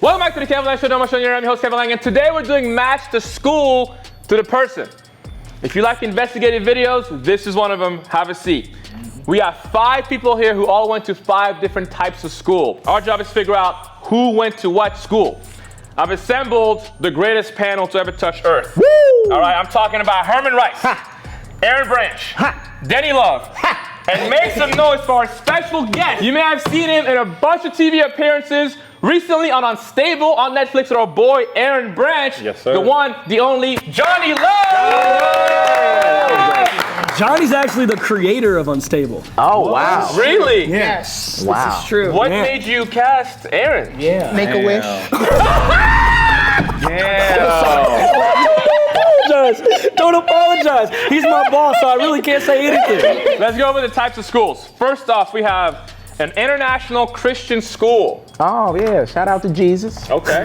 Welcome back to the Kevin Langue Show. I'm your host, Kevin Langue, and today we're doing Match the School to the Person. If you like investigative videos, this is one of them. Have a seat. We have 5 people here who all went to 5 different types of school. Our job is to figure out who went to what school. I've assembled the greatest panel to ever touch Earth. Woo! All right, I'm talking about Herman Rice, Aaron Branch, Denny Love, and make some noise for our special guest. You may have seen him in a bunch of TV appearances. Recently on Unstable on Netflix with our boy Aaron Branch. Yes, sir. The one, the only, Johnny Love! Johnny's actually the creator of Unstable. Oh, wow. Really? Yes. Wow. This is true. What made you cast Aaron? Yeah. Make a wish. Don't apologize. He's my boss, so I really can't say anything. Let's go over the types of schools. First off, we have an international Christian school. Oh, yeah. Shout out to Jesus. Okay.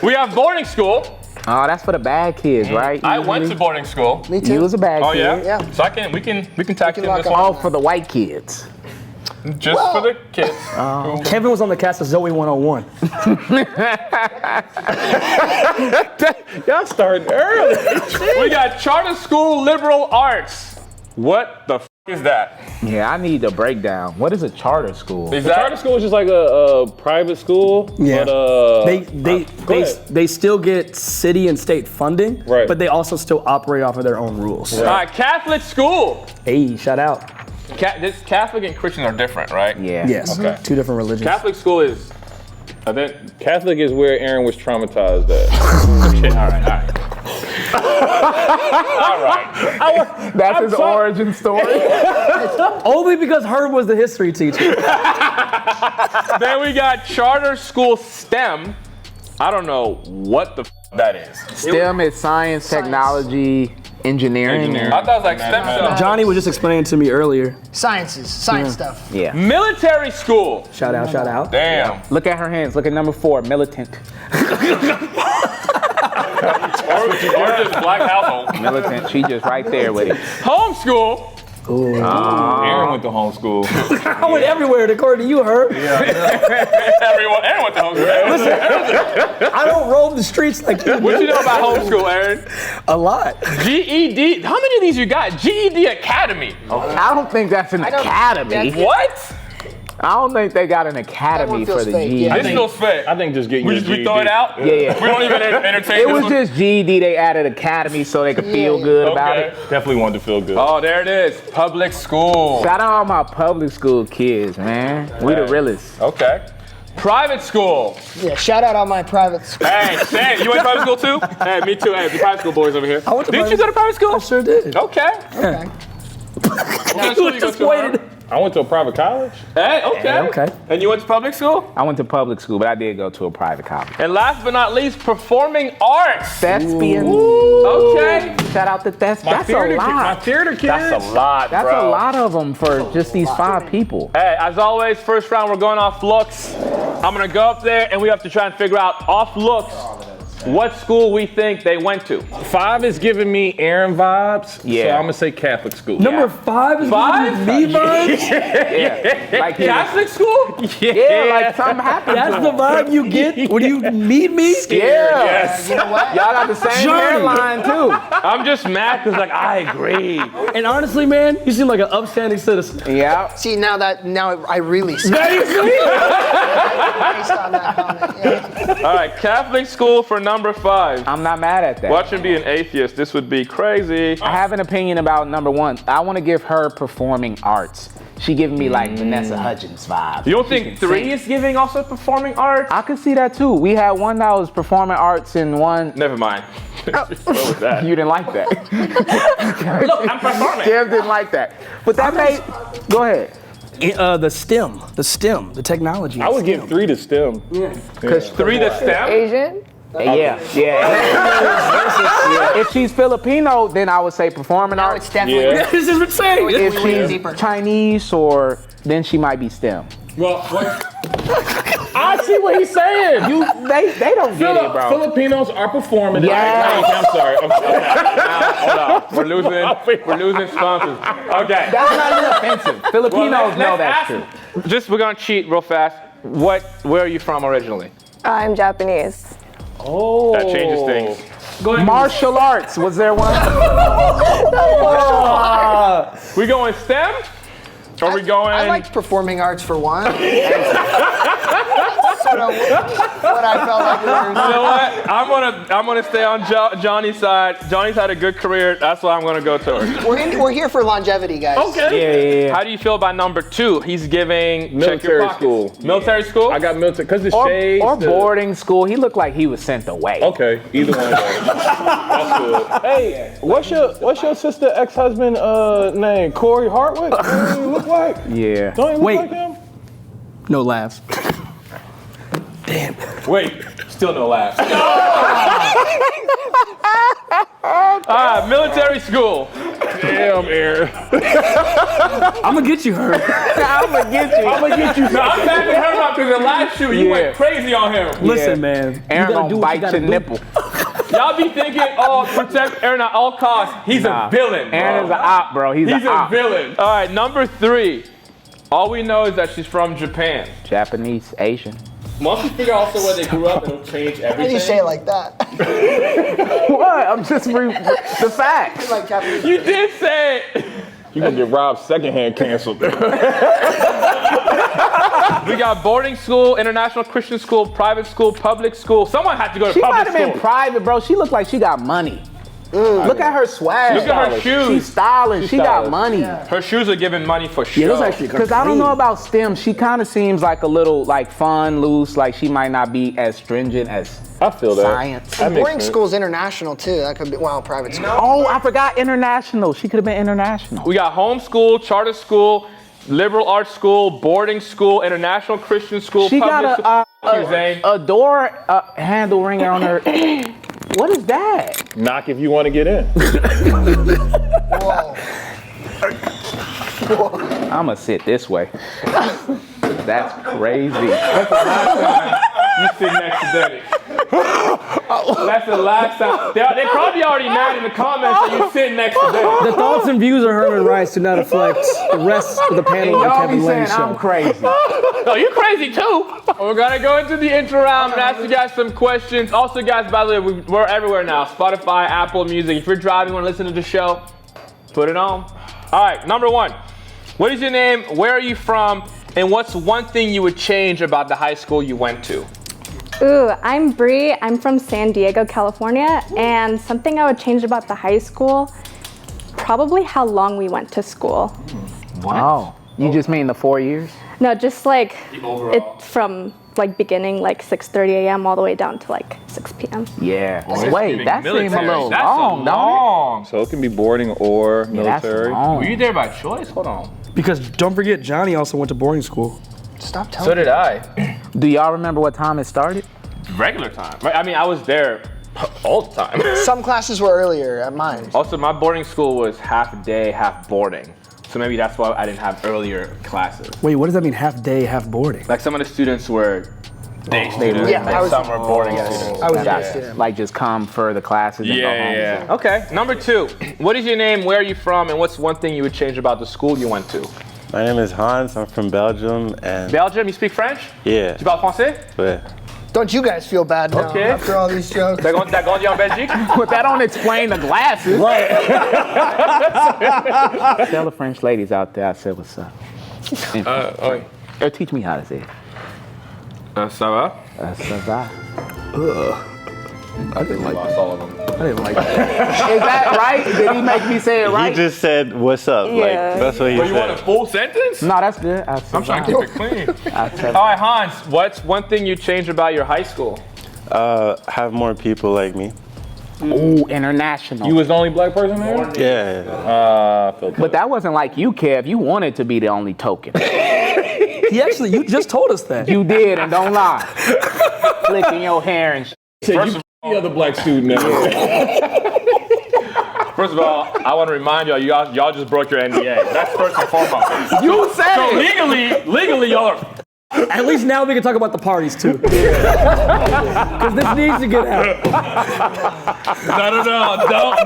We have boarding school. Oh, that's for the bad kids, right? I went to boarding school. Me too. You was a bad Oh kid. yeah? Yeah. So we can tag team lock this up. one. All for the white kids. Just for the kids. Kevin was on the cast of Zoe 101. Y'all starting early. We got charter school liberal arts. What the is that? Yeah, I need a breakdown. What is a charter school? Is The that charter school is just like a private school. Yeah. But, They still get city and state funding, Right. but they also still operate off of their own rules. all right, Catholic school? Hey, shout out. This Catholic and Christian are different, right? Yeah. Yes. Okay. 2 different religions. Catholic school is, I think. Catholic is where Aaron was traumatized at. Okay, all right. That's his origin story. Only because Herb was the history teacher. Then we got charter school STEM. I don't know what the that is. STEM is science, technology, engineering. I thought it was like STEM stuff. Johnny was just explaining to me earlier. Science stuff. Yeah. Military school. Shout out, shout out. Damn. Look at her hands. Look at number 4, militant. Or just black household. Militant. She just right there with it. Homeschool. Aaron went to homeschool. I went everywhere, according to you, Herb. Everyone went to homeschool. I don't roam the streets like you. What you know about homeschool, Aaron? A lot. GED. How many of these you got? GED Academy. I don't think that's an academy. What? I don't think they got an academy That one for feels the fake, GED. yeah. This feels fake. I think just getting We your GED. throw it out? Yeah. We don't even entertain It this was one? just GED. They added academy so they could feel good about Okay. it. Definitely wanted to feel good. Oh, there it is. Public school. Shout out all my public school kids, man. We the realest. Okay. Private school. Yeah, shout out all my private schools. Hey, Sam, you went to private school too? Hey, me too. Hey, the private school boys over here. I went to Did you private- go to private school? I sure did. Okay. Okay. What school you go Just to, Herb? waited. I went to a private college. Hey, okay. Okay. And you went to public school? I went to public school, but I did go to a private college. And last but not least, performing arts. Thespian. Okay. Shout out to That's a My lot. theater kids. That's a lot, That's bro. a lot of them for just these 5 people. Hey, as always, first round, we're going off looks. I'm gonna go up there and we have to try and figure out off looks what school we think they went to. 5 is giving me Aaron vibes. Yeah. So I'm gonna say Catholic school. Number 5 is Five? me vibes? Yeah. Like, Catholic school? yeah, like something happened. That's the vibe you get when you meet me? Yeah. Yes. You know what? Y'all got the same Johnny. hairline too. I'm just mad because like I agree. And honestly, man, you seem like an upstanding citizen. Yeah. See, now I really see. There you see? Based on that comment. Yeah. All right, Catholic school for number 5. I'm not mad at that. Watch him be an atheist. This would be crazy. I have an opinion about number 1. I want to give her performing arts. She giving me like Vanessa Hudgens vibes. You don't She think can 3 sing. is giving also performing arts? I could see that too. We had one that was performing arts and one. Never mind. What was that? You didn't like that. Look, I'm performing. Kev didn't like that. But that made. Go ahead. The STEM, the technology. I would give 3 to STEM. Cause 3 to STEM? Asian? yeah. If she's Filipino, then I would say performing Now arts. it's definitely. Yeah. This is insane. If we went she's deeper. Chinese, or then she might be STEM. Well, I see what he's saying. They don't get it, bro. Filipinos are performing. Yes. I'm sorry. Hold on. We're losing sponsors. Okay. That's not even offensive. Filipinos Well, know let's that's ask- true. We're gonna cheat real fast. Where are you from originally? I'm Japanese. Oh. That changes things. Go ahead. Martial arts, was there one? We going STEM? Or we going? I liked performing arts for one. Sort of what I felt like we were. You know what? I'm gonna stay on Johnny's side. Johnny's had a good career. That's why I'm gonna go towards. We're here for longevity, guys. Okay. Yeah. How do you feel about number 2? He's giving Military school. Military school? I got military, because the shades. Or the- boarding school. He looked like he was sent away. Okay, either one of those. That's good. Hey, what's your sister ex-husband name? Corey Hartwick? Don't he look like? Yeah. Don't he look Wait. like him? No laughs. Wait, still no laughs. Alright, military school. Damn, Aaron. I'm gonna get you, Herb. I'm gonna get you. No, I'm backing her up because the last shoot, you went crazy on him. Listen, man. Aaron you gotta do gonna what you bite gotta your do. nipple. Y'all be thinking, oh, protect Aaron at all costs. He's a villain, bro. Aaron is an op, bro. He's He's an a op. villain. Alright, number 3. All we know is that she's from Japan. Japanese, Asian. Once we figure out also where they grew up, it'll change Why do everything. you say it like that? What? I'm just the facts. Like Japanese. You did say it. You gonna get Rob's secondhand canceled. We got boarding school, international Christian school, private school, public school. Someone had to go to She might public have school. been private, bro. She looked like she got money. Look at her swag. Look at her shoes. She's styling. She got stylish. money. Her shoes are giving money for show. Yeah, those actually Because I don't know about STEM. She kind of seems like a little like fun, loose. Like she might not be as stringent as I feel that. science. That makes Boarding sense. school's international too. That could be private school. Oh, I forgot international. She could have been international. We got homeschool, charter school, liberal arts school, boarding school, international Christian school, She public got school. Zane. a door handle ringer on her. What is that? Knock if you want to get in. Whoa. I'ma sit this way. That's crazy. You sit next to Denny. That's the last time. They're probably already mad in the comments that you sit next to Denny. The thoughts and views of Herman Rice do not reflect the rest of the panel of the Y'all Kevin be Lane saying I'm show. crazy. Oh, you crazy too. We're gonna go into the intro round and ask you guys some questions. Also, guys, by the way, we're everywhere now. Spotify, Apple Music. If you're driving, want to listen to the show, put it on. All right, number 1. What is your name? Where are you from? And what's one thing you would change about the high school you went to? Ooh, I'm Bree. I'm from San Diego, California. And something I would change about the high school, probably how long we went to school. Wow. You just mean the 4 years? No, just like overall. it from like beginning like 6:30 a.m. all the way down to like 6 p.m. Yeah. Wait, that seems a little That's long, don't long. So it can be boarding or it? Yeah, that's military. long. Were you there by choice? Hold on. Because don't forget, Johnny also went to boarding school. Stop telling So me. did I. Do y'all remember what time it started? Regular time. I mean, I was there all the time. Some classes were earlier at mine. Also, my boarding school was half day, half boarding. So maybe that's why I didn't have earlier classes. Wait, what does that mean? Half day, half boarding? Like some of the students were day students, Yeah, I and was- some were boarding students. I was Got a it. student. Like just come for the classes and go home. Okay, number 2. What is your name? Where are you from? And what's one thing you would change about the school you went to? My name is Hans. I'm from Belgium, and Belgium, you speak French? yeah, Tu parles français? ouais. Don't you guys feel bad now Okay. after all these jokes? T'as grandi en Belgique? But that don't explain the glasses. Tell the French ladies out there I said what's up. Or teach me how to say it. Ça va? Ça va. I didn't like that. Lost all of them. I didn't like that. Is that right? Did he make me say it right? He just said, "What's up?" Yeah. Like that's what he But you want a said. full sentence? No, that's good. I'm trying to keep it clean. I said, All right, Hans, what's one thing you changed about your high school? Have more people like me. ooh, international. You was the only black person there? Yeah. But that wasn't like you, Kev. You wanted to be the only token. He actually, you just told us that. You did, and don't lie. Flicking your hair and Said you the other black student there. First of all, I want to remind y'all just broke your NDA. That's first and foremost. You said So it. legally, y'all are. At least now we can talk about the parties too. Because this needs to get out.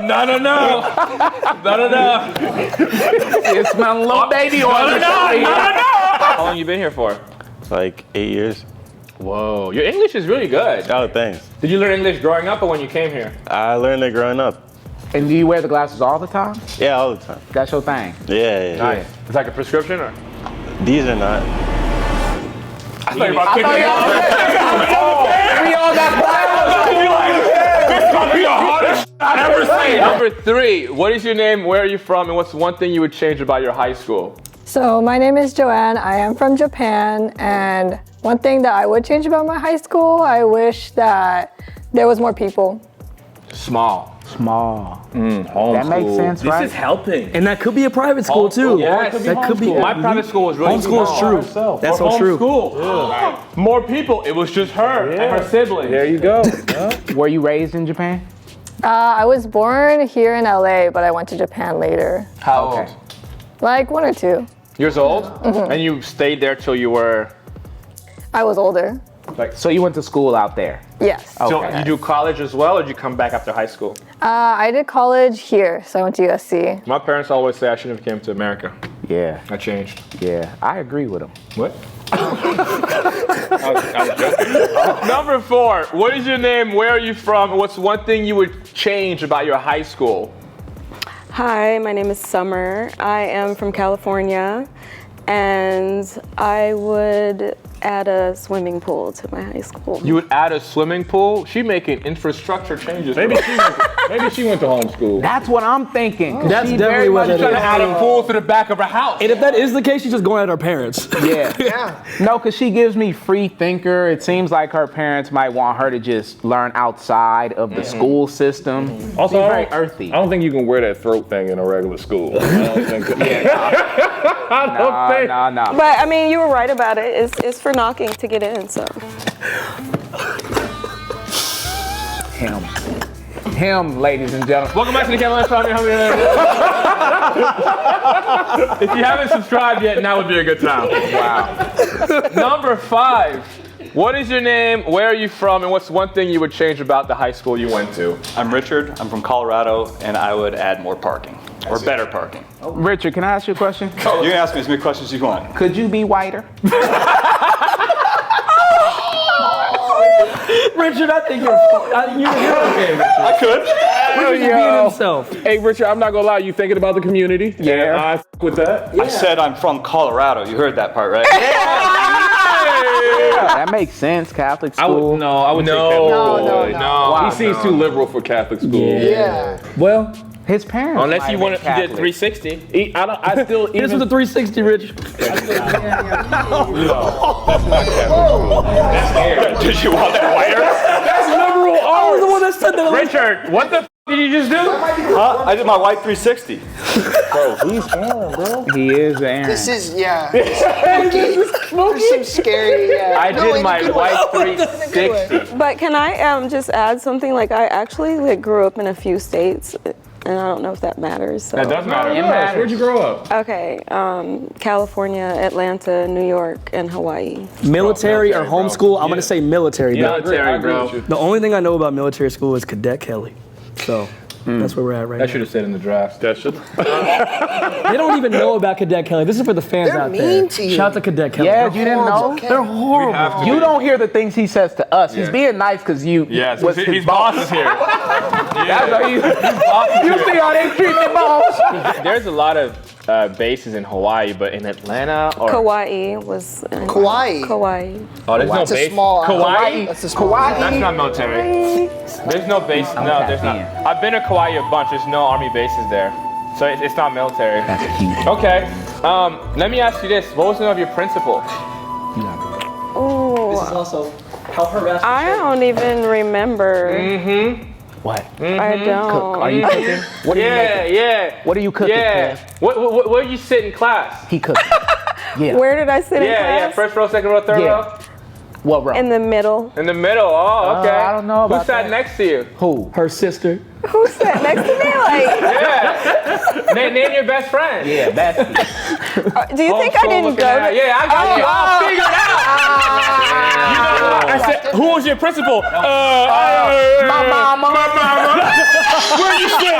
No. It smelled a little baby oil. No. How long you been here for? Like 8 years. Whoa, your English is really good. Oh, thanks. Did you learn English growing up or when you came here? I learned it growing up. And do you wear the glasses all the time? Yeah, all the time. That's your thing. Yeah. Nice. It's like a prescription or? These are not. I thought you were about to We all got Number 3, what is your name, where are you from, and what's one thing you would change about your high school? So my name is Joanne. I am from Japan, and one thing that I would change about my high school, I wish that there was more people. Small. That makes sense, right? This is helping. And that could be a private school too. Yes. That could be. My private school was really Homeschool is true. That's so true. More people. It was just her and her siblings. There you go. Were you raised in Japan? I was born here in LA, but I went to Japan later. How old? Like 1 or 2. Years old? And you stayed there till you were? I was older. So you went to school out there? Yes. So you do college as well, or did you come back after high school? I did college here, so I went to USC. My parents always say I shouldn't have came to America. Yeah. I changed. Yeah. I agree with them. What? I was joking. Number 4, what is your name, where are you from, and what's one thing you would change about your high school? Hi, my name is Summer. I am from California, and I would add a swimming pool to my high school. You would add a swimming pool? She making infrastructure changes. Maybe she went to homeschool. That's what I'm thinking. That's definitely what that trying to is. add a pool to the back of her house. And if that is the case, she's just going at her parents. Yeah. No, because she gives me free thinker. It seems like her parents might want her to just learn outside of the school system. Also, Seems very earthy. I don't think you can wear that throat thing in a regular school. I don't think that. No. But I mean, you were right about it. It's for knocking to get in, so. Him, ladies and gentlemen. Welcome back to the Cameron Family. If you haven't subscribed yet, now would be a good time. Wow. Number 5. What is your name, where are you from, and what's one thing you would change about the high school you went to? I'm Richard, I'm from Colorado, and I would add more parking, or better parking. Richard, can I ask you a question? You can ask me as many questions as you want. Could you be whiter? Richard, I think you're okay, Richard. I could. Richard's being himself. Hey, Richard, I'm not gonna lie. You thinking about the community? Yeah. I f with that. I said I'm from Colorado. You heard that part, right? That makes sense. Catholic school. I would No. take that. No. He seems too liberal for Catholic school. Yeah. Well, His parents. Unless might you have wanted, been you did Catholic. 360. I still this was a 360, Rich. Did you want that whiter? That's liberal. I was the one that said that. Richard, what the f did you just do? Huh? I did my white 360. He is Aaron. This is, There's some scary, I No, did in a my good way. white 360. But can I just add something? Like, I actually grew up in a few states, and I don't know if that matters. So. That does matter. Where'd you grow up? Okay, California, Atlanta, New York, and Hawaii. Military or homeschool? I'm gonna say military. Yeah, Though. military, bro. The only thing I know about military school is Cadet Kelly. So that's where we're at right I now. should have said in the draft. That should. They don't even know about Cadet Kelly. This is for the fans They're out mean there. to you. Shout out to Cadet Kelly. Yeah, They're you didn't know? horrible. They're horrible. You don't hear the things he says to us. He's Yeah. being nice because you Yes, was his boss is here. That's how you see how they treat the boss. There's a lot of bases in Hawaii, but in Atlanta or Kauai was. Kauai. Kauai. oh, there's no That's a base. small Kauai. That's a small That's not military. There's no base. No, there's not. I've been to Kauai a bunch. There's no army bases there, so it's not military. That's cute. Okay. Let me ask you this: what was the name of your principal? Ooh, Also, how harassed. I don't even remember. What? I don't. Are you cooking? What are you making? Yeah. What are you cooking? Yeah. Kev? Where you sit in class? He cooking. Yeah. Where did I sit in Yeah, class? first row, second row, third Yeah. row. What row? In the middle. In the middle. Oh, okay. I don't know Who about sat that. next to you? Who? Her sister. Who sat next to me? Like, Yeah. Name your best friend. Yeah, Bessie. do you think I didn't go to? Yeah, I got you all figured out. You know what? I said, who was your principal? My mama. My mama. Where you sit?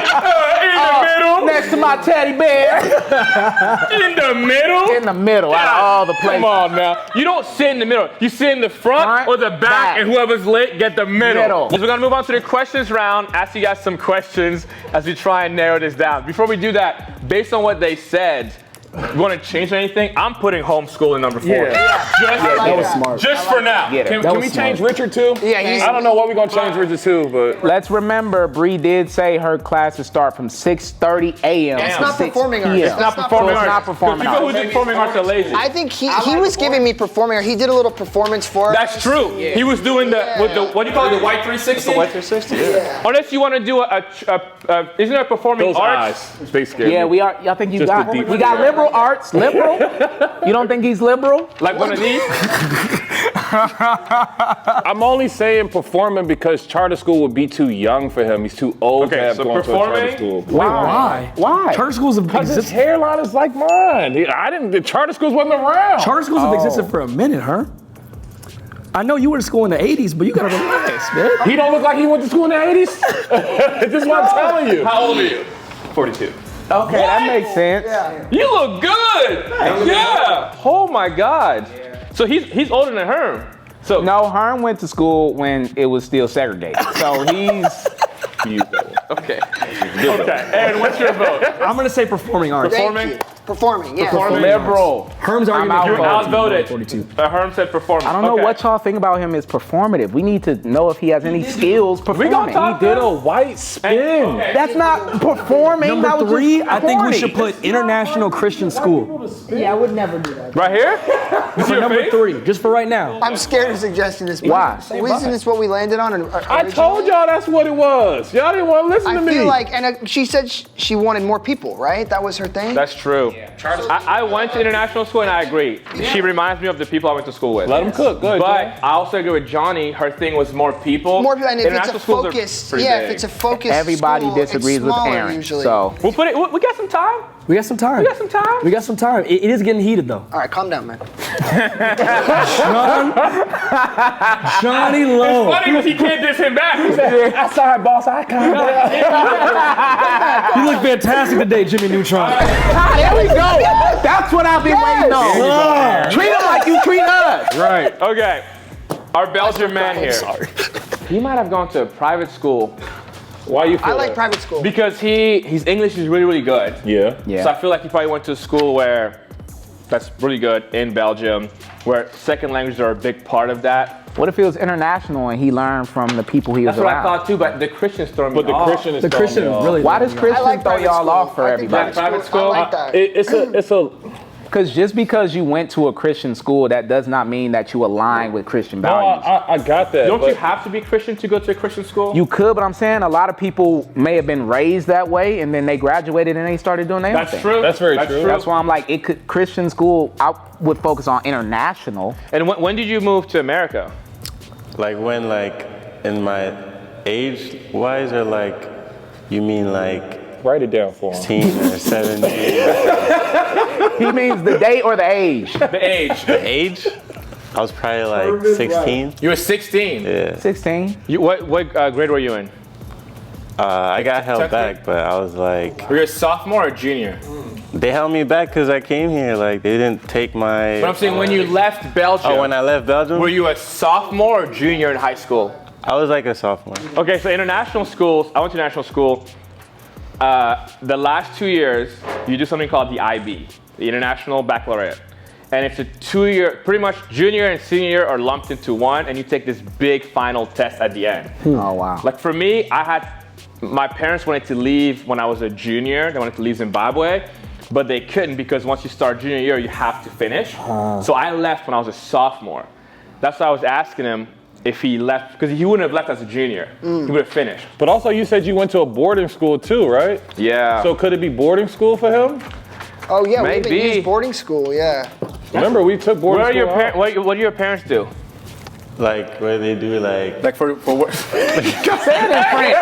In the middle. Next to my teddy bear. In the middle? In the middle, out of all the places. Come on now. You don't sit in the middle. You sit in the front or the back, and whoever's late get the middle. So we're gonna move on to the questions round. Ask you guys some questions as we try and narrow this down. Before we do that, based on what they said, you want to change anything? I'm putting homeschool in number 4. That was smart. Just for now. Can we change Richard too? Yeah, I don't know what we're gonna change Richard to, but let's remember, Bree did say her classes start from 6:30 a.m. It's to not 6 performing arts. p.m. It's not performing arts. It's not performing People who arts. do performing arts are lazy. I think he was giving me performing arts. He did a little performance for us. That's true. He was doing with the what do you call it? The white 360. The white 360. Yeah. Unless you want to do isn't it a performing those arts? eyes, space scary. Yeah, we are. I think you Just got. the deep- We got liberal arts. Liberal. You don't think he's liberal? Like one of these? I'm only saying performing because charter school would be too young for him. He's too old to have so gone to a charter performing? school. Wait, why? Why? Charter schools have Because his existed. hairline is like mine. The charter schools wasn't around. Charter schools have existed for a minute, huh? I know you went to school in the 80s, but you gotta relax, man. He don't look like he went to school in the 80s. This is what I'm telling you. How old are you? 42. Okay, that makes sense. You look good. Yeah. Oh my God. So he's older than Herm. So No, Herm went to school when it was still segregated. So he's. okay. And what's your vote? I'm gonna say performing arts. Performing? Performing, yeah. Liberal. Herm's argument. You're outvoted. 42. Herm said performing. I don't know what y'all think about him is performative. We need to know if he has any skills performing. He did a white spin. That's not performing. that Number was 3, just I think we corny. should put international Christian school. Yeah, I would never do that. Right here? You see For your number face? 3, just for right now. I'm scared of suggesting this. Why? Isn't this what we landed on? I told y'all that's what it was. Y'all didn't want to listen to I me. feel like, and she said she wanted more people, right? That was her thing? That's true. I went to international school and I agree. She reminds me of the people I went to school with. Let him cook. Good. But I also agree with Johnny. Her thing was more people. More people, and if it's International a schools are focused, pretty if big. it's a focused Everybody school, disagrees it's with smaller Aaron. usually. So We'll put it. We got some time. We got some time. We got some time. We got some time. It is getting heated though. All right, calm down, man. Johnny Lowe. Funny because he can't diss him back. I'm sorry, boss. I can't. You look fantastic today, Jimmy Neutron. there we go. That's what I've been waiting on. Treat him like you treat us. Right. Okay. Our Belgian man here. He might have gone to a private school Why you feel I like that? private school. because his English is really, really good. Yeah. Yeah. So I feel like he probably went to a school where that's really good in Belgium, where second languages are a big part of that. What if it was international and he learned from the people he was That's what I around? thought too, but the Christians throw me But the off. Christian is The Christian is really. Why does Christian I like throw private y'all school. off for I think everybody? Private school? I like that. It's a. Because just because you went to a Christian school, that does not mean that you align with Christian No, values. I got that. Don't but you have to be Christian to go to a Christian school? You could, but I'm saying a lot of people may have been raised that way, and then they graduated and they started doing their own That's thing. true. That's very true. That's why I'm like, it could Christian school. I would focus on international. And when did you move to America? Like when, like, in my age wise, or like, you mean like Write it down for him. 16 or 17? He means the date or the age. The age. The age? I was probably like 16. You were 16. Yeah. 16. What grade were you in? I got held 10th grade? back, but I was like, Were you a sophomore or junior? they held me back because I came here. Like, they didn't take my. But I'm saying when you left Belgium, Oh, when I left Belgium, were you a sophomore or junior in high school? I was like a sophomore. Okay, so international schools, I went to international school. The last 2 years, you do something called the IB, the International Baccalaureate. And it's a 2-year, pretty much junior and senior year are lumped into one, and you take this big final test at the end. Oh wow. Like for me, my parents wanted to leave when I was a junior. They wanted to leave Zimbabwe, but they couldn't because once you start junior year, you have to finish. So I left when I was a sophomore. That's why I was asking him if he left, because he wouldn't have left as a junior. He would have finished. But also, you said you went to a boarding school too, right? Yeah. So could it be boarding school for him? Oh yeah, we even Maybe. used boarding school, yeah. Remember, we took boarding What are school. your parents? What do your parents do? Like, where they do like. Like for what? Say it in French.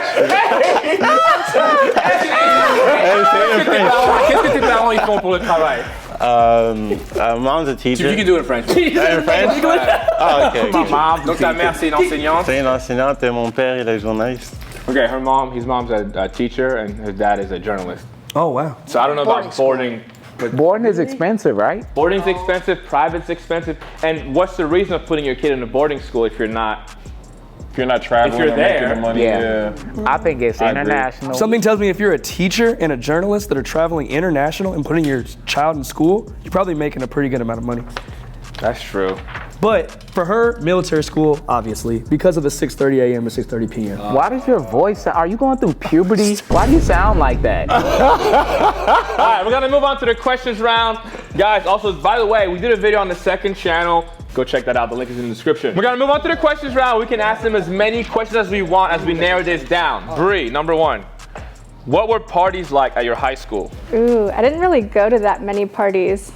Qu'est-ce que tes parents ils font pour le travail? Mom's a teacher. You can do it in French. In French? Oh, okay. My mom's Donc ta mère c'est une enseignante. C'est une enseignante et mon père il est journaliste. Okay, his mom's a teacher and his dad is a journalist. Oh wow. So I don't know about boarding. Boarding is expensive, right? Boarding's expensive, private's expensive. And what's the reason of putting your kid in a boarding school if you're not traveling, if you're or there? making the money, Yeah. I think it's I agree. international. Something tells me if you're a teacher and a journalist that are traveling international and putting your child in school, you're probably making a pretty good amount of money. That's true. But for her, military school, obviously, because of the 6:30 a.m. to 6:30 p.m. Why does your voice sound, are you going through puberty? Why do you sound like that? All right, we're gonna move on to the questions round. Guys, also, by the way, we did a video on the second channel. Go check that out, the link is in the description. We're gonna move on to the questions round. We can ask them as many questions as we want as we narrow this down. Bree, number one. What were parties like at your high school? Ooh, I didn't really go to that many parties.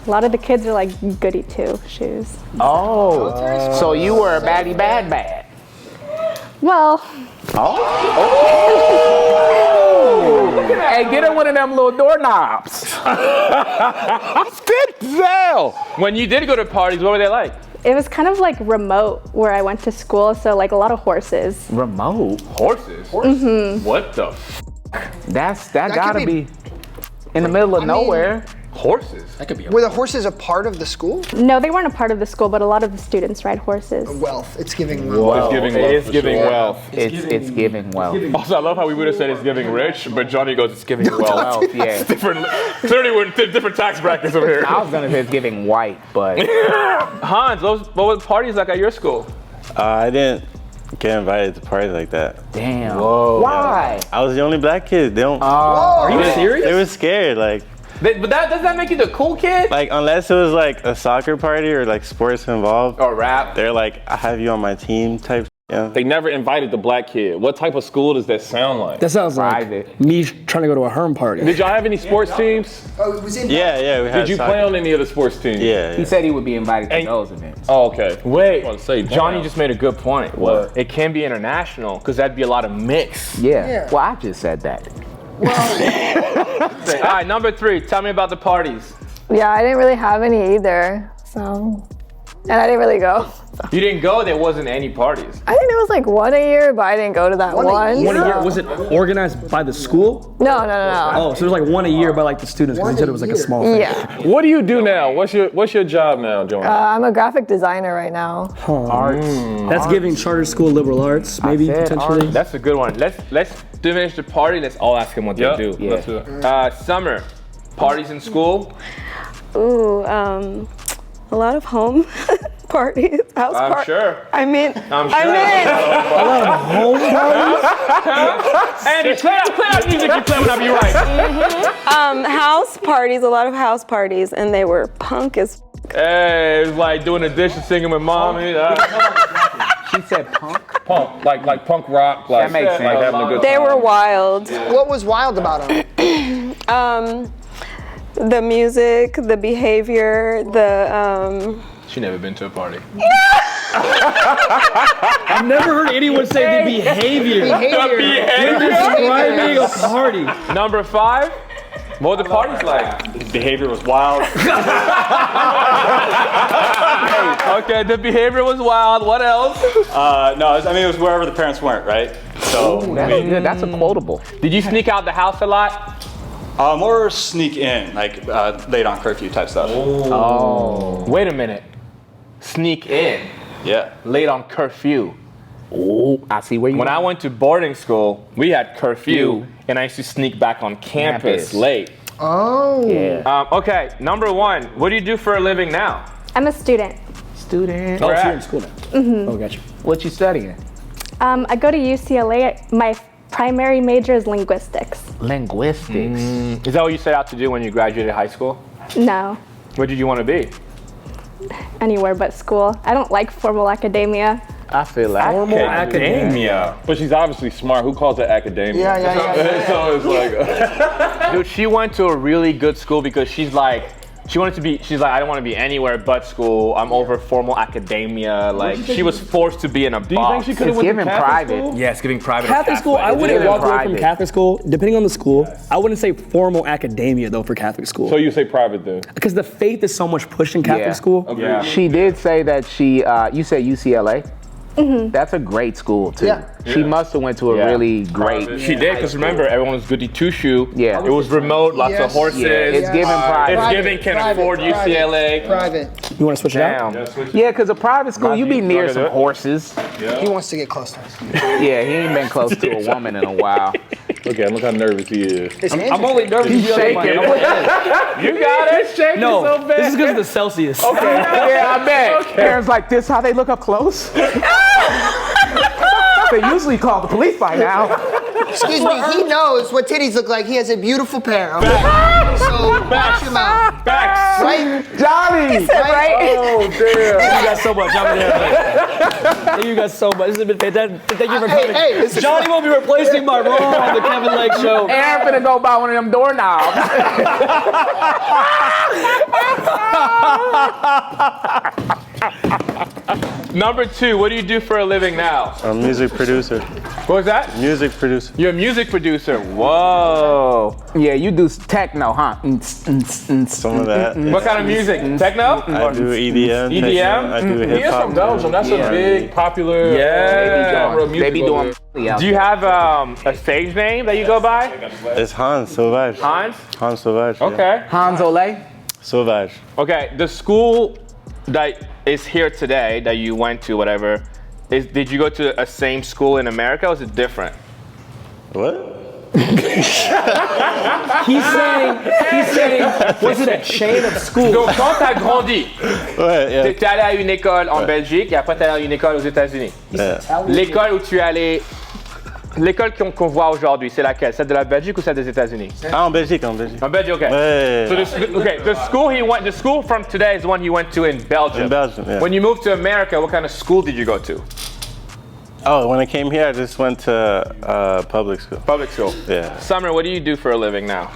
A lot of the kids are like goody two shoes. Oh, so you were a baddie bad. Well, Hey, get her one of them little doorknobs. When you did go to parties, what were they like? it was kind of like remote where I went to school, so like a lot of horses. Remote? Horses? Mm-hmm. What the That gotta be in the middle of nowhere. Horses? That could be. Were the horses a part of the school? No, they weren't a part of the school, but a lot of the students ride horses. Wealth. It's giving wealth. It's giving wealth. It's giving wealth. It's giving wealth. Also, I love how we would have said it's giving rich, but Johnny goes, it's giving wealth. Yeah. It's different. Clearly, we're in different tax brackets over here. I was gonna say it's giving white, but Hans, what were the parties like at your school? I didn't get invited to parties like that. damn. Whoa. Why? I was the only black kid. They don't. Are you serious? They were scared. But does that make you the cool kid? Unless it was like a soccer party or like sports involved. Or rap? They're like, I have you on my team type. Yeah. They never invited the black kid. What type of school does that sound like? That sounds like Private. me trying to go to a Herm party. Did y'all have any sports teams? Oh, it was in. Yeah, we had Did you soccer. play on any of the sports teams? Yeah. He said he would be invited to Hey. those events. Oh, okay. Wait, I was about to say, Johnny damn. just made a good point. What? It can be international, because that'd be a lot of mix. Yeah. Well, I just said that. All right, number 3, tell me about the parties. Yeah, I didn't really have any either. So, and I didn't really go. You didn't go, there wasn't any parties. I think it was like one a year, but I didn't go to that one. One a year? One a year. so- Was it organized by the school? No. Oh, so it was like one a year by like the students because One you said a it was like a year. small thing. Yeah. What do you do now? What's your job now, Joanne? I'm a graphic designer right now. Arts. That's giving charter school liberal arts, maybe said potentially. arts. That's a good one. Let's finish the party. Let's all ask them what Yep. they do. Yeah. Let's do it. Summer, parties in school. Ooh, a lot of home parties, house I'm parties. sure. I mean, I'm sure. Andy, play out music you play whenever you write. house parties, a lot of house parties, and they were punk as. Hey, it's like doing the dishes, singing with mommy. She said punk. Punk, like punk rock. Like, That makes like sense. having a good They time. were wild. What was wild about them? The music, the behavior, the. She never been to a party. I've never heard anyone say the behavior. You're describing a party. Number 5, what were the parties like? Behavior was wild. Okay, the behavior was wild. What else? No, it was wherever the parents weren't, right? So That's good. That's a quotable. Did you sneak out the house a lot? more sneak in, like late on curfew type stuff. Oh. Wait a minute. Sneak in. Yeah. Late on curfew. Oh, I see where you. When I went to boarding school, we had curfew, and I used to sneak back on campus late. Oh. Yeah. Okay, number 1, what do you do for a living now? I'm a student. Student. Oh, so at? you're in school now. Mm-hmm. Oh, gotcha. What you studying? I go to UCLA. My primary major is linguistics. Linguistics. Is that what you set out to do when you graduated high school? No, What did you want to be? anywhere but school. I don't like formal academia. I feel like Formal academia. But she's obviously smart. Who calls it academia? Yeah. So it's like, Dude, she went to a really good school because she's like She wanted to be, she's like, I don't want to be anywhere but school. I'm over formal academia. Like, she was forced to be in a box. Do you think she could have went to Catholic school? Yeah, it's giving private. Catholic school, I wouldn't walk away from Catholic school, depending on the school. I wouldn't say formal academia, though, for Catholic school. So you say private then? Because the faith is so much pushed in Catholic school. Yeah. She did say that you said UCLA? That's a great school too. Yeah. She must have went to a really great. She did, because remember, everyone was goody two shoe. Yeah. It was remote, lots of horses. Yeah, it's giving private. It's giving can afford UCLA. Private. You want to switch it out? Yeah, because a private school, you be near some horses. He wants to get close to us. Yeah, he ain't been close to a woman in a while. Look at him, look how nervous he is. I'm only nervous. He's shaking. You got it. Shaking No, so bad. this is because of the Celsius. Okay. Yeah, I bet. Aaron's like, this how they look up close? They usually call the police by now. Excuse me, he knows what titties look like. He has a beautiful pair. Okay? So watch him out. Facts. Right? Johnny! Right? Oh, damn. Thank you guys so much. Thank you guys so much. This has been fantastic. Thank you for coming. Hey, this is Johnny will be replacing my role on the Kevin Lake Show. Aaron finna go buy one of them doorknobs. Number 2, what do you do for a living now? I'm a music producer. What was that? Music producer. You're a music producer. Whoa. Yeah, you do techno, huh? Some of that. What kind of music? Techno? I do EDM. EDM? techno, I do hip He is hop. from Belgium. That's a big, popular genre of music. They be doing. Do you have a stage name that you go by? It's Hans Sauvage. Hans? Hans Sauvage. yeah. Okay. Hans Ole? Sauvage. Okay, the school that is here today that you went to, whatever, did you go to a same school in America or was it different? What? He's saying, was it a chain of schools? Donc quand t'as grandi, Ouais, yeah. t'es allé à une école en Belgique et après t'es allé à une école aux États-Unis. Yeah. L'école où tu es allé, l'école qu'on voit aujourd'hui, c'est laquelle? Celle de la Belgique ou celle des États-Unis? Ah, en Belgique, en Belgique. En Belgique, okay. Ouais. So the school from today is the one he went to in Belgium. In Belgium, yeah. When you moved to America, what kind of school did you go to? Oh, when I came here, I just went to public school. Public school. Yeah. Summer, what do you do for a living now?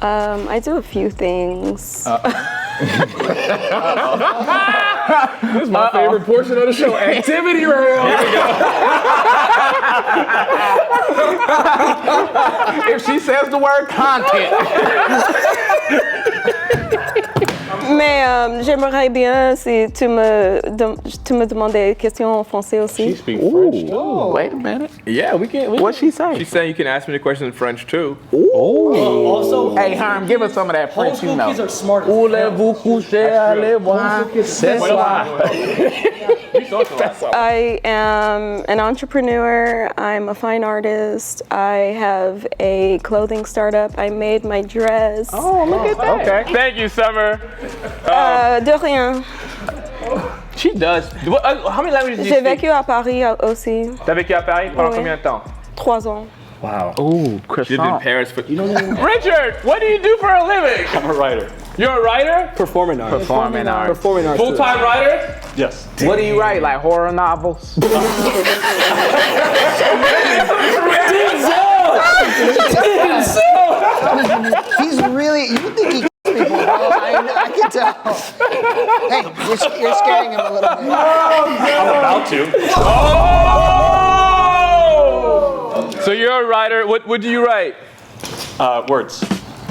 I do a few things. This is my favorite portion of the show. Activity room. If she says the word content. Mais j'aimerais bien si tu me demandes des questions en français aussi. Ooh, wait a minute. Yeah, we can. What'd she say? She's saying you can ask me the question in French too. Also, Hey, Herm, give us some of that French, you know. kids are smart. Voulez-vous coucher, allez voir, c'est soir. I am an entrepreneur. I'm a fine artist. I have a clothing startup. I made my dress. Oh, look at that. Okay. Thank you, Summer. De rien. She does. How many languages do you J'ai speak? vécu à Paris aussi. T'as vécu à Paris pendant Oui. combien de temps? 3 ans. Wow. Ooh, She lived in croissant. Paris for. Richard, what do you do for a living? I'm a writer. You're a writer? Performing arts. Performing arts. Performing arts. Full-time writer? Yes. What do you write, like horror novels? He's really, you think he people, bro. I can tell. Hey, you're scaring him a little bit. I'm about to. Oh! So you're a writer. What do you write? Words.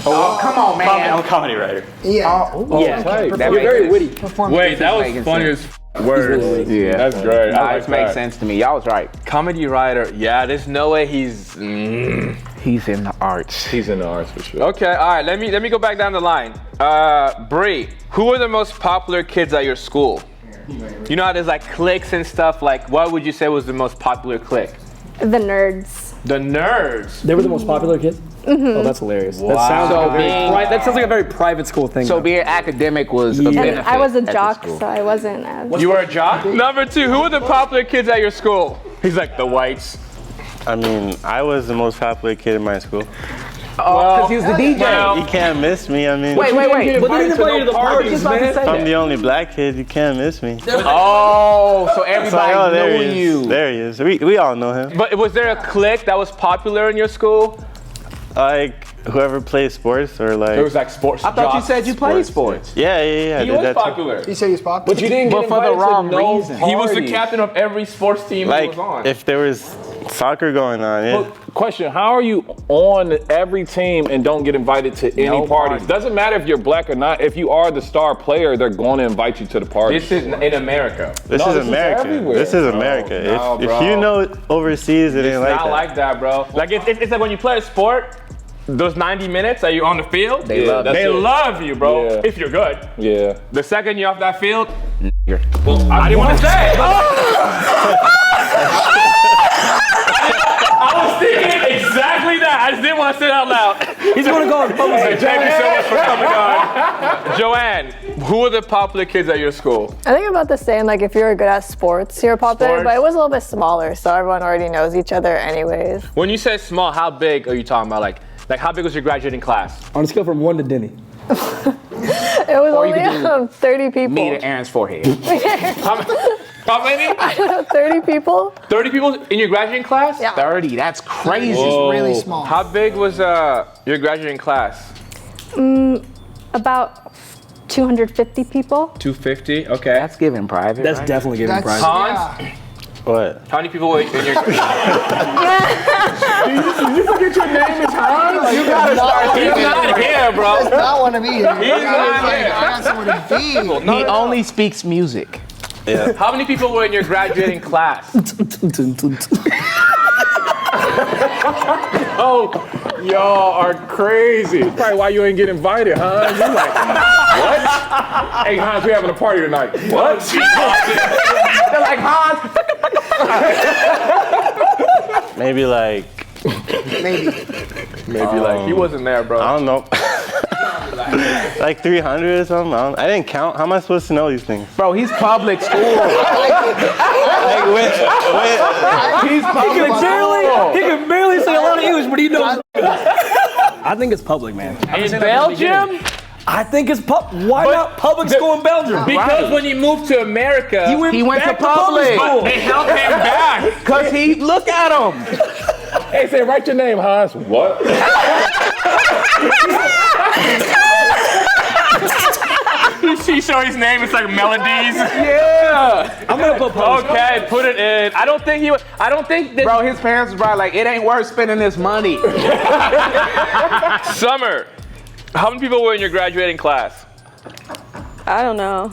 Oh, come on, man. I'm a comedy writer. Yeah. Yeah. That You're makes very sense. witty. Wait, that was making funny as words. Yeah. That's great. Nah, I like it makes that. sense to me. Y'all was right. Comedy writer. Yeah, there's no way he's. He's in the arts. He's in the arts for sure. Okay, all right. Let me go back down the line. Bree, who were the most popular kids at your school? You know how there's like cliques and stuff. Like, what would you say was the most popular clique? The nerds. The nerds. They were the most popular kids? Oh, that's hilarious. Wow. That sounds like a very being- that sounds like a very private school thing. So though. being academic was a And benefit I was a at the jock, school. so I wasn't as. You were a jock? Number 2, who were the popular kids at your school? He's like, the whites. I mean, I was the most popular kid in my school. Oh, because he was the DJ. You can't miss me. I mean, Wait. But they didn't invite you to the parties, man. if I'm the only black kid, you can't miss me. Oh, so everybody Oh, there knew he is. you. There he is. We all know him. But was there a clique that was popular in your school? Like whoever plays sports or like. It was like sports. I thought you said you played sports. Yeah. He I did was that too. popular. You say he's popular? But you didn't get But for the invited to wrong no reason. He was the parties. captain of every sports team he Like was on. if there was soccer going on, yeah. Well, question, how are you on every team and don't get invited to any No parties? party. Doesn't matter if you're black or not. If you are the star player, they're going to invite you to the party. This is in America. This No, is this is America. everywhere. This is America. No, if bro. you know overseas, it ain't It's like not that. like that, bro. Like it's like when you play a sport, those 90 minutes that you're on the field, They love they it. love you, bro. Yeah. If you're good. Yeah. The second you're off that field, well, I didn't want to say. I was thinking exactly that. I just didn't want to say it out loud. He's gonna go and publish Hey, it. thank you so much for coming on. Joanne, who are the popular kids at your school? I think about the same. Like if you're good at sports, you're popular. Sports. But it was a little bit smaller, so everyone already knows each other anyways. When you say small, how big are you talking about? Like how big was your graduating class? On a scale from 1 to Denny. It was Or you could only 30 people. Me to Aaron's forehead. How many? I don't know, 30 people. 30 people in your graduating class? Yeah. 30, that's crazy. It's really small. How big was your graduating class? About 250 people. 250. Okay. That's giving private. That's right? definitely giving That's, private. Hans? yeah. What? How many people were in your? You forget your name is Hans? You gotta start. He's not here, Does bro. not want to be here. He's not here. I got somewhere to be. He only speaks music. Yeah. How many people were in your graduating class? Oh, y'all are crazy. Probably why you ain't get invited, Hans. You like, what? Hey, Hans, we having a party tonight. What? They're like, Hans. Maybe like. Maybe like he wasn't there, bro. I don't know. Like 300 or something. I didn't count. How am I supposed to know these things? Bro, he's public school. Like wait. He's public school. He can barely say a lot of English, but he knows. I think it's public, man. In Belgium? I think it's Why not public school in Belgium? Because when he moved to America, He went to back to public public. school. they held him back. Cause he, look at him. Hey, say, write your name, Hans. What? You show his name. It's like melodies. Yeah. I'm gonna put public Okay, put it in. I don't think that. Bro, his parents was probably like, it ain't worth spending this money. Summer, how many people were in your graduating class? I don't know.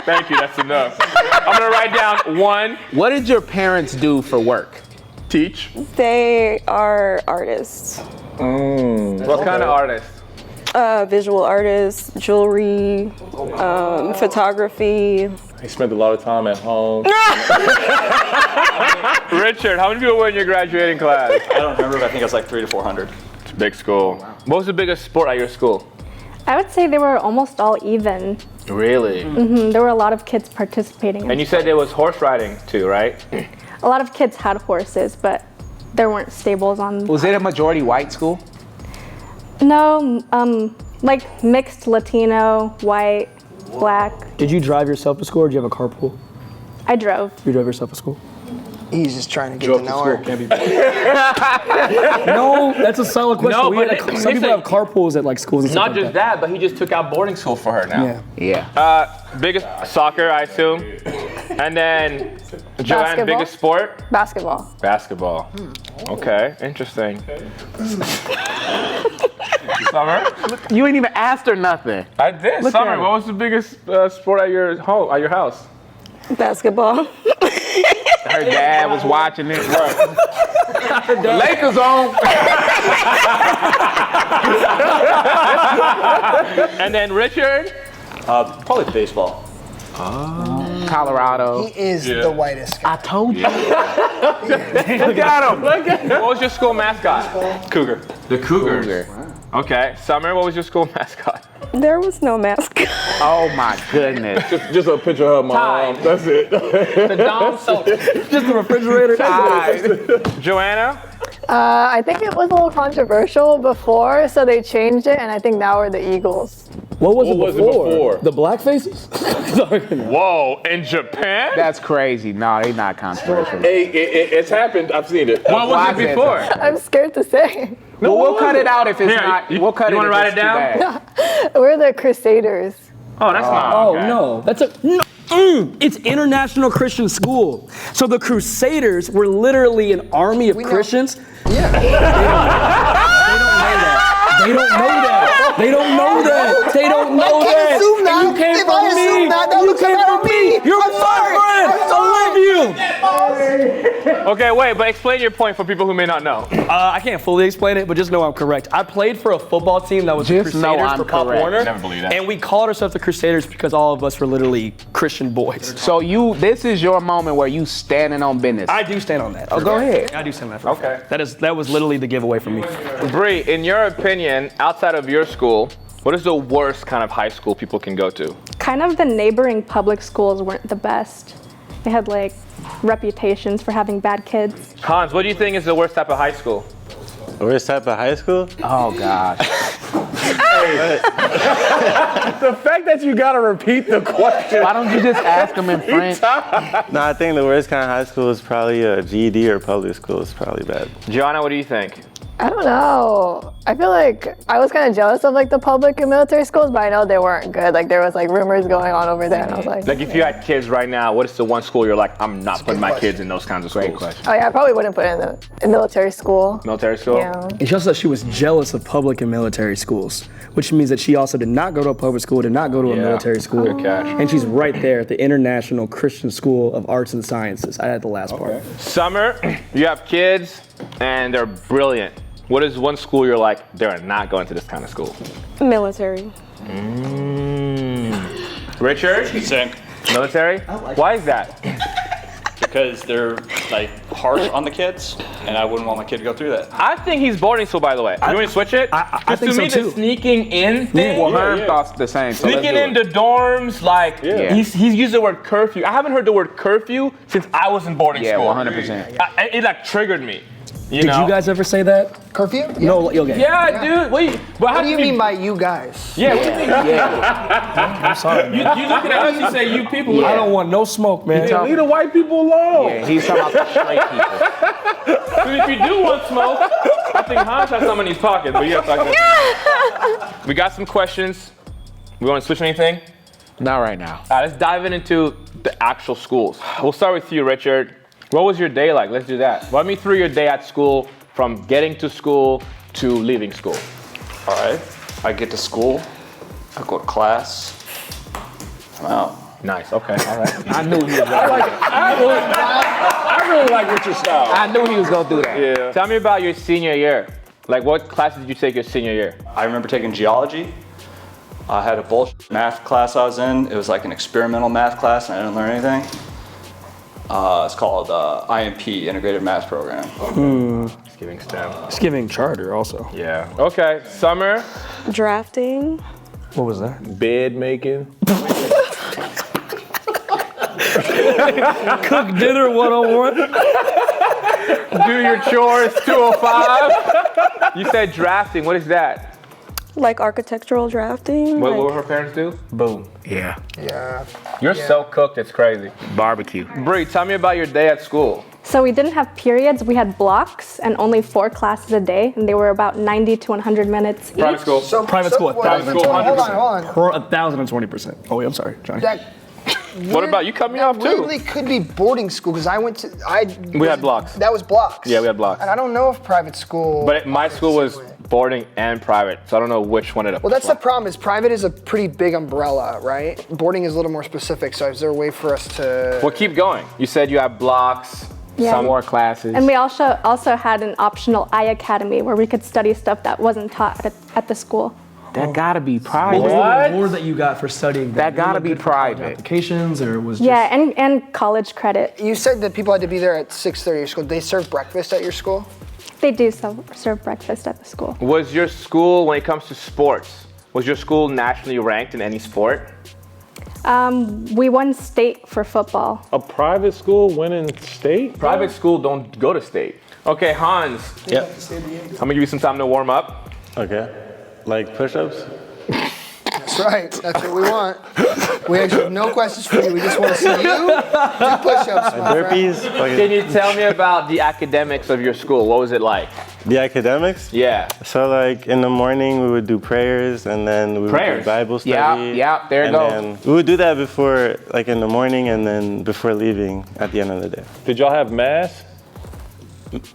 Thank you. That's enough. I'm gonna write down 1. What did your parents do for work? Teach. They are artists. What kind of artist? Visual artists, jewelry, photography. He spent a lot of time at home. Richard, how many people were in your graduating class? I don't remember, but I think it was like 300 to 400. It's a big school. What was the biggest sport at your school? I would say they were almost all even. Really? There were a lot of kids participating. And you said there was horse riding too, right? A lot of kids had horses, but there weren't stables on. Was it a majority white school? No, like mixed Latino, white, black. Did you drive yourself to school or did you have a carpool? I drove. You drove yourself to school? He's just trying to get to know her. No, that's a solid question. No, We but had some people have carpools at like schools and stuff Not like just that, but he just took out boarding school for her now. Yeah. Yeah. Biggest soccer, I assume. And then Joanne, Basketball. biggest sport? Basketball. Basketball. Okay, interesting. Summer? You ain't even asked her nothing. I did. Look Summer, at her. what was the biggest sport at your home, at your house? Basketball. Her dad was watching it. Lakers on. And then Richard? Probably baseball. Colorado. He is the whitest guy. I told you. Look at him. What was your school mascot? Cougar. The Cougars. Okay. Summer, what was your school mascot? There was no mask. Oh my goodness. Just a picture of her mom. That's it. The Dom soap. Just the refrigerator. Joanna? I think it was a little controversial before, so they changed it, and I think now we're the Eagles. What was, What was it before? The black faces? Sorry. Whoa, in Japan? That's crazy. No, they not controversial. Hey, it's happened. I've seen it. What was it before? I'm scared to say. Well, we'll cut it out if it's Here, not. you- We'll cut you it. wanna if write it's it too down? bad. We're the Crusaders. Oh, that's not. Oh, okay. no. That's a. No. It's International Christian School. So the Crusaders were literally an army of Christians. Yeah. They don't know that. They don't know that. They don't know I that. can't assume that. You came If from I assume me. that, that You would come came out from of me. me. You're I'm my sorry. friend. I'm I love you. Okay, wait, but explain your point for people who may not know. I can't fully explain it, but just know I'm correct. I played for a football team that was the Just know Crusaders I'm for Pop correct. Warner. Never believe that. And we called ourselves the Crusaders because all of us were literally Christian boys. So this is your moment where you standing on business. I do stand on that. Oh, go ahead. I do stand on that. Okay. That was literally the giveaway for me. Bree, in your opinion, outside of your school, what is the worst kind of high school people can go to? Kind of the neighboring public schools weren't the best. They had like reputations for having bad kids. Hans, what do you think is the worst type of high school? Worst type of high school? Oh gosh. The fact that you gotta repeat the question. Why don't you just ask them in French? No, I think the worst kind of high school is probably a GED or public school. It's probably bad. Gianna, what do you think? I don't know. I feel like I was kind of jealous of like the public and military schools, but I know they weren't good. Like there was like rumors going on over there, and I was like, Like if you had kids right now, what is the one school you're like, I'm not putting my kids in those kinds of schools? Great question. oh yeah, I probably wouldn't put it in military school. Military school? Yeah. And she also said she was jealous of public and military schools, which means that she also did not go to a public school, did not go to a military school. Good catch. And she's right there at the International Christian School of Arts and Sciences. I had the last part. Summer, you have kids and they're brilliant. What is one school you're like, they're not going to this kind of school? Military. Richard? Sync. Military? Why is that? Because they're like harsh on the kids, and I wouldn't want my kid to go through that. I think he's boarding school, by the way. You want me to switch it? I Because think to me, so, the too. sneaking in thing, Well, Herm thought the same. So sneaking let's do into dorms, like, Yeah. he's used the word curfew. I haven't heard the word curfew since I was in boarding Yeah, school. 100%. It like triggered me. Did know? you guys ever say that? Curfew? No, okay. Yeah, dude. Wait, but how What do you mean by you guys? Yeah, what do you mean? I'm sorry, man. You looking at us, you say you people. I don't want no smoke, man. Leave the white people alone. Yeah, he's talking about the straight people. Because if you do want smoke, I think Hans has some in his pocket, but you have to talk about. We got some questions. We want to switch anything? Not right now. All right, let's dive into the actual schools. We'll start with you, Richard. What was your day like? Let's do that. Run me through your day at school, from getting to school to leaving school. All right. I get to school. I go to class. I'm out. Nice, okay, all right. I knew he was gonna do that. I really like Richard's style. I knew he was gonna do that. Yeah. Tell me about your senior year. Like, what classes did you take your senior year? I remember taking geology. I had a bullshit math class I was in. It was like an experimental math class, and I didn't learn anything. It's called IMP, Integrated Math Program. It's giving STEM. It's giving charter also. Yeah. Okay, Summer. Drafting. What was that? Bed making. Cook dinner 101. Do your chores 205. You said drafting. What is that? Like architectural drafting. What like- will her parents do? Boom. Yeah. Yeah. You're so cooked, it's crazy. Barbecue. Bree, tell me about your day at school. So we didn't have periods, we had blocks and only 4 classes a day, and they were about 90 to 100 minutes each. Private school. Private school, Hold 1,020%. on. For 1,020%. Oh, wait, I'm sorry, Johnny. That What about you? Cut me off too. weirdly could be boarding school because I went to. We had blocks. That was blocks. Yeah, we had blocks. And I don't know if private school. But my school was boarding and private, so I don't know which one it Well, that's the problem. Is private is a pretty big umbrella, right? Boarding is a little more specific. So is there a way for us to? Well, keep going. You said you have blocks. Yeah. Some more classes. And we also had an optional iAcademy where we could study stuff that wasn't taught at the school. That gotta be private. What was the reward that you got for studying? That gotta Was it be good for college private. Applications, or was just... Yeah, and college credit. You said that people had to be there at 6:30 at your school. They serve breakfast at your school? They do serve breakfast at the school. Was your school, when it comes to sports, Was your school nationally ranked in any sport? We won state for football. A private school winning state? Private school don't go to state. Okay, Hans. Yep. I'm gonna give you some time to warm up. Okay. Like push-ups? That's right. That's what we want. We actually have no questions for you. We just want to see you do push-ups, my friend. Burpees? Can you tell me about the academics of your school? What was it like? The academics? Yeah. So like in the morning we would do prayers and then we would do Bible study. Yeah, there it and goes. then we would do that before, like in the morning and then before leaving at the end of the day. Did y'all have mass?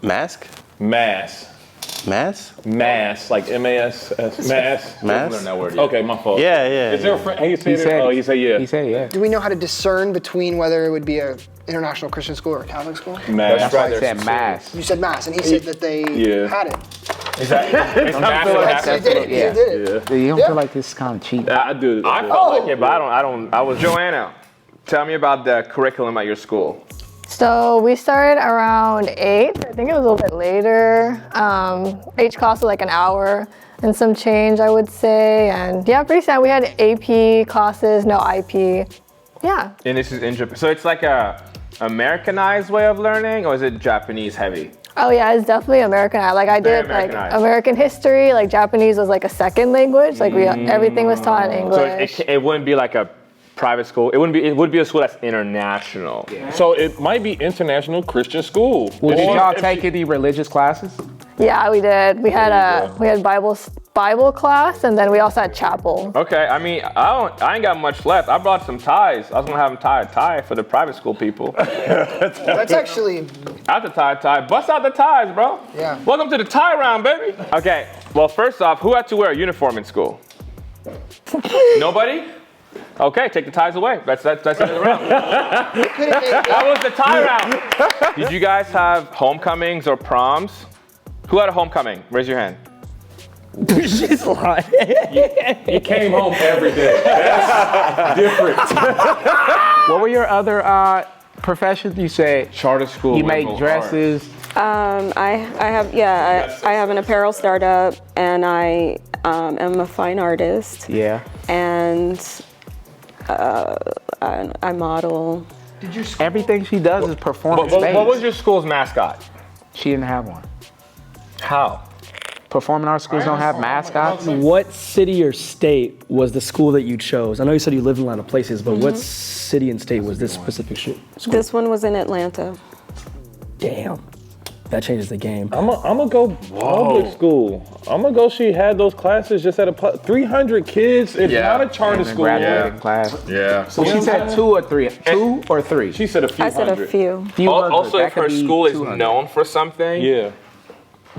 Mask? Mass. Mass? Mass, like M-A-S-S. Mass. Mass? Learn that word yet. Okay, my fault. Yeah. Is there a friend? He said it. Oh, he said yeah. He said yeah. Do we know how to discern between whether it would be a international Christian school or a Catholic school? Mass. That's why I said mass. You said mass, and he said that they had it. Is that? It's not They did it. Yeah. They did it. You don't feel like this is kind of cheap? I do. I felt like it, but I don't. I was Joanna. Tell me about the curriculum at your school. So we started around 8. I think it was a little bit later. Each class was like an hour and some change, I would say. And yeah, pretty sad. We had AP classes, no IP. Yeah. And this is in Japan. So it's like a Americanized way of learning, or is it Japanese heavy? Oh yeah, it's definitely Americanized. Like I Very did like Americanized. American history, like Japanese was like a second language. Like everything was taught in So English. it wouldn't be like a private school. It would be a school that's international. So it might be international Christian school. Did y'all take any religious classes? Yeah, we did. We had Bible class, and then we also had chapel. Okay, I mean, I ain't got much left. I brought some ties. I was gonna have them tie a tie for the private school people. That's actually. I have to tie a tie. Bust out the ties, bro. Yeah. Welcome to the tie round, baby. Okay, well, first off, who had to wear a uniform in school? Nobody? Okay, take the ties away. That's the end of the round. That was the tie round. Did you guys have homecomings or proms? Who had a homecoming? Raise your hand. She's lying. You came home every day. That's different. What were your other professions? You said Charter school. you make dresses. I have an apparel startup, and I am a fine artist. Yeah. And I model. Everything she does is performance based. What was your school's mascot? She didn't have one. How? Performing arts schools don't have mascots. What city or state was the school that you chose? I know you said you lived in a lot of places, but what city and state was this specific school? This one was in Atlanta. Damn. That changes the game. I'm gonna go public school. I'm gonna go. She had those classes just at 300 kids. It's not a charter school. Graduating class. Yeah. So she said 2 or 3. 2 or 3. She said a few I said hundred. a few. Also, That if her could be school is 200. known for something, Yeah.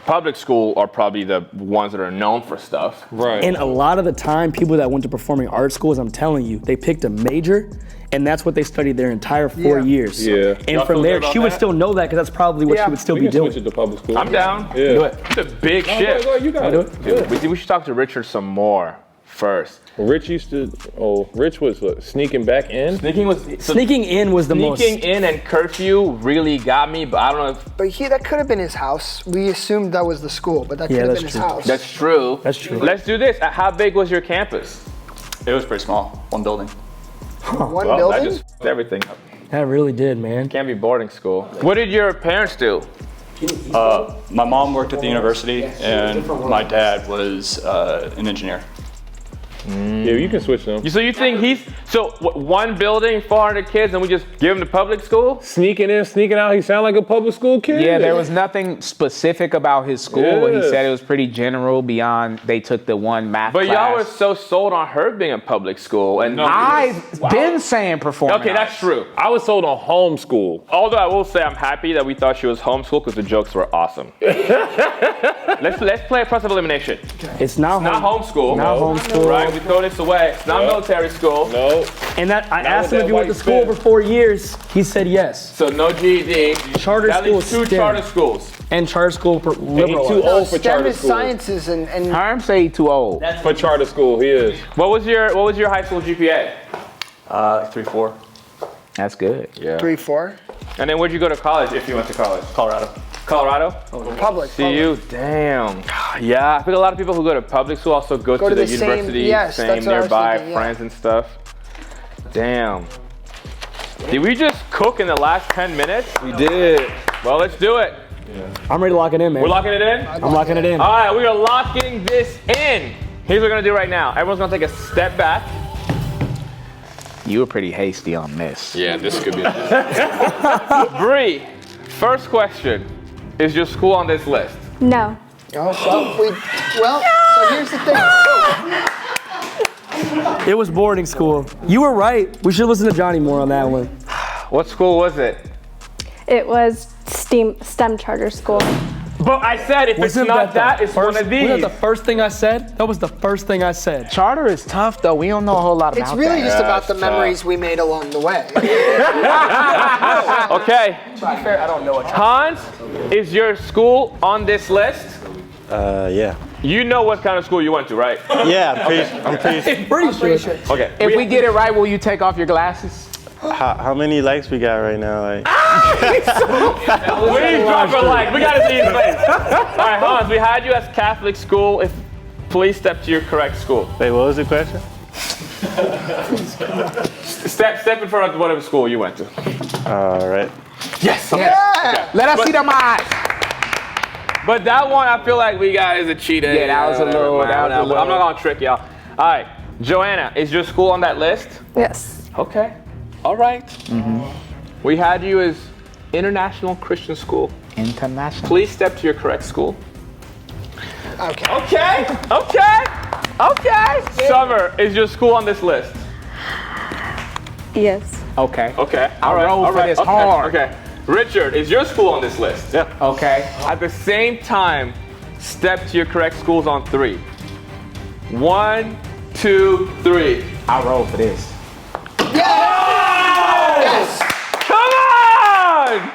public school are probably the ones that are known for stuff. Right. And a lot of the time, people that went to performing arts schools, I'm telling you, they picked a major, and that's what they studied their entire 4 years. Yeah. And Y'all from feel there, good she about would that? still know that because that's probably what she would still we be can doing. switch it to public school. I'm down. Yeah. Do it. It's a big Go shit. ahead, you got it. Dude, we should talk to Richard some more first. Rich used to. Oh, Rich was what, sneaking back in. Sneaking in was the most. Sneaking in and curfew really got me, but I don't know if But that could have been his house. We assumed that was the school, but that could have that's been his true. house. that's true. That's true. Let's do this. How big was your campus? It was pretty small, one building. One Well, building. that just f***ed everything up. That really did, man. Can't be boarding school. What did your parents do? My mom worked at the university, and my dad was an engineer. Yeah, you can switch them. So you think one building, 400 kids, and we just give them to public school? Sneaking in, sneaking out. He sound like a public school kid. Yeah, there was nothing specific about his school. He Yeah. said it was pretty general beyond they took the one math But class. y'all were so sold on her being a public school, and I've been saying performing okay, that's arts. true. I was sold on homeschool. Although I will say I'm happy that we thought she was homeschooled because the jokes were awesome. let's play a process of elimination. It's not Not homeschool. Not homeschool. Right, we throw this away. It's not military school. No. And that I asked with him if that he went to white school spin. for 4 years. He said yes. So no GED. Charter That school leaves two STEM. charter schools. And charter school for liberal too arts. old for STEM charter is school. sciences and Herm say he too old. For charter school, he is. What was your high school GPA? 3.4. That's good. Yeah. 3-4. And then where'd you go to college if you went to college? Colorado. Colorado? Public. CU? Damn. Yeah, I think a lot of people who go to public school also go to the same- university, yes, same that's what I was nearby, thinking, yeah. friends and stuff. Damn. Did we just cook in the last 10 minutes? We did. Well, let's do it. I'm ready to lock it in, man. We're locking it in? I'm locking it in. All right, we are locking this in. Here's what we're gonna do right now. Everyone's gonna take a step back. You were pretty hasty on this. Yeah, this could be. Bree, first question. Is your school on this list? No. Oh, so here's the thing. It was boarding school. You were right. We should listen to Johnny more on that one. What school was it? It was STEM charter school. But I said if it's not that, it's one of these. Wasn't that the first thing I said? That was the first thing I said. Charter is tough though. We don't know a whole lot about It's really that. just about the memories we made along the way. Okay. To be fair, I don't know what. Hans, is your school on this list? Yeah. You know what kind of school you went to, right? Yeah, I'm pretty Pretty sure. Okay. If we get it right, will you take off your glasses? How many likes we got right now? Like, We drop a like. We gotta see his face. All right, Hans, we had you as Catholic school. Please step to your correct school. wait, what was the question? Step in front of whatever school you went to. All right. Yes. Okay. Yeah. Let us see them eyes. But that one, I feel like we got is a cheater. Yeah, that was a little. I'm not gonna trick y'all. All right, Joanna, is your school on that list? Yes. Okay. All right. We had you as International Christian School. International. Please step to your correct school. Okay. Okay. Summer, is your school on this list? Yes. Okay. Okay. I'll roll for this okay. hard. Okay. Richard, is your school on this list? Yeah. Okay. At the same time, step to your correct schools on 3. 1, 2, 3. I'll roll for this. Yes. Come on!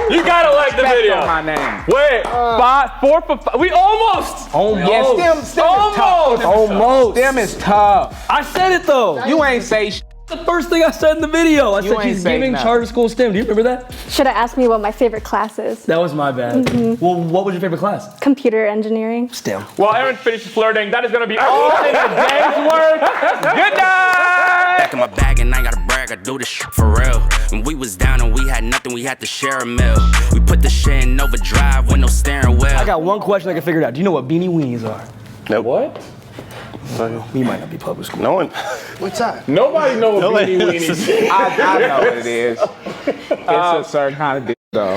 You gotta like the Respect video. on my name. Wait, 4 for 5. We almost. Yeah, STEM is tough. Almost. STEM is tough. I said it though. You ain't say sh**. The first thing I said in the video. I You said ain't she's say giving nothing. charter school STEM. Do you remember that? Should have asked me what my favorite class is. That was my bad. Well, what was your favorite class? Computer engineering. STEM. While Aaron finishes flirting, that is gonna be all in the day's work. Good night! Back in my bag and I ain't gotta brag, I do this shit for real. When we was down and we had nothing, we had to share a meal. We put the shit in overdrive with no steering wheel. I got one question I can figure it out. Do you know what beanie weenies are? Nope. What? You might not be public school. No one. What's that? Nobody knows what Nobody beanie weenies knows. is. I know what it is. It's a certain kind of dick though.